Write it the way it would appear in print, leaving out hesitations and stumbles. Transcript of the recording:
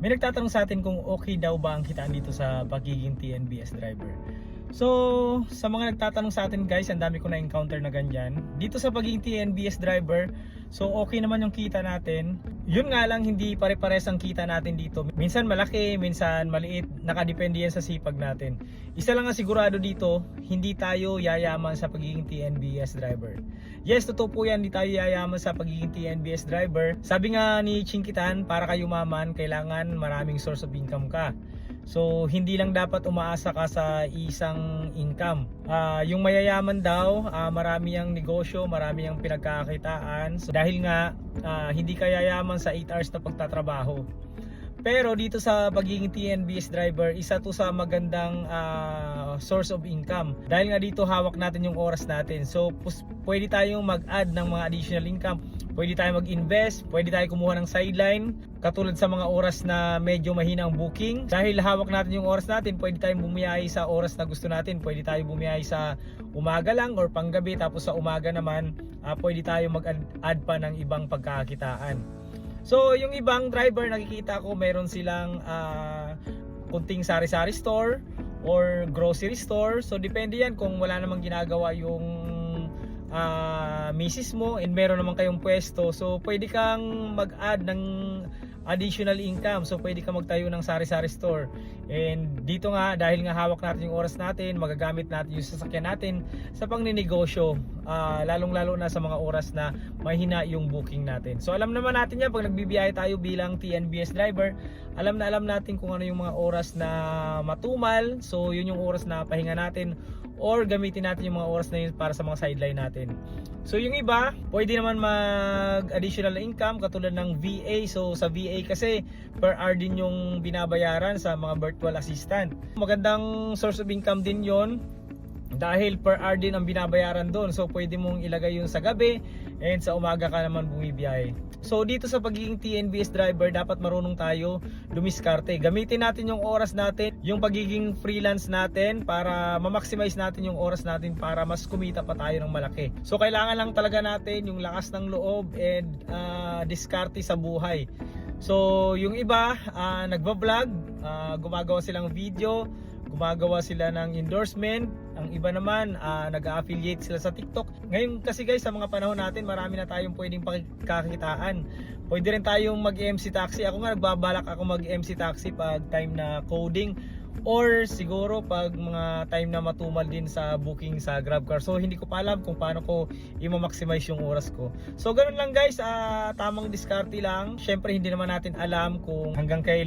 May nagtatanong sa atin kung okay daw ba ang kitaan dito sa pagiging TNBS driver. So, sa mga nagtatanong sa atin guys, ang dami ko na-encounter na ganyan. Dito sa pagiging TNBS driver, so okay naman yung kita natin. Yun nga lang, hindi pare-pares ang kita natin dito. Minsan malaki, minsan maliit. Nakadepende yan sa sipag natin. Isa lang ang sigurado dito, hindi tayo yayaman sa pagiging TNBS driver. Yes, totoo po yan, hindi tayo yayaman sa pagiging TNBS driver. Sabi nga ni Chinkitan, para kayo yumaman, kailangan maraming source of income ka. So hindi lang dapat umaasa ka sa isang income. Yung mayayaman daw, marami ang negosyo, marami ang pinagkakakitaan. So dahil nga hindi ka yayaman sa 8 hours na pagtatrabaho. Pero dito sa pagiging TNBS driver, isa to sa magandang source of income. Dahil nga dito hawak natin yung oras natin. So pwede tayong mag-add ng mga additional income. Pwede tayo mag-invest, pwede tayo kumuha ng sideline. Katulad sa mga oras na medyo mahina ang booking. Dahil hawak natin yung oras natin, pwede tayong bumiyahe sa oras na gusto natin. Pwede tayo bumiyahe sa umaga lang or panggabi. Tapos sa umaga naman, pwede tayo mag-add pa ng ibang pagkakakitaan. So yung ibang driver nakikita ko meron silang kunting sari-sari store or grocery store. So depende yan kung wala namang ginagawa yung misis mo and meron naman kayong pwesto. So pwede kang mag-add ng additional income. So pwede ka magtayo ng sari-sari store. And dito nga dahil nga hawak natin yung oras natin, magagamit natin yung sasakyan natin sa pangninegosyo, lalong-lalo na sa mga oras na mahina yung booking natin. So alam naman natin yan pag nagbibiyahe tayo bilang TNBS driver, alam natin kung ano yung mga oras na matumal. So yun yung oras na pahinga natin or gamitin natin yung mga oras na yun para sa mga sideline natin. So yung iba, pwede naman mag additional income katulad ng VA. So sa VA kasi per hour din yung binabayaran sa mga virtual assistant. Magandang source of income din yon dahil per hour din ang binabayaran doon. So pwede mong ilagay yun sa gabi and sa umaga ka naman bumibiyahe. So dito sa pagiging TNBS driver, dapat marunong tayo dumiskarte. Gamitin natin yung oras natin, yung pagiging freelance natin para ma-maximize natin yung oras natin para mas kumita pa tayo ng malaki. So kailangan lang talaga natin yung lakas ng loob and diskarte sa buhay. So yung iba nagba-vlog, gumagawa silang video, gumagawa sila ng endorsement. Ang iba naman nag-affiliate sila sa TikTok. Ngayon kasi guys, sa mga panahon natin, marami na tayong pwedeng pagkakitaan. Pwede rin tayong mag-MC taxi. Ako nga nagbabalak ako mag-MC taxi pag time na coding or siguro pag mga time na matumal din sa booking sa GrabCar. So hindi ko pa alam kung paano ko i-maximize yung oras ko. So ganun lang guys, tamang diskarte lang. Syempre hindi naman natin alam kung hanggang kailan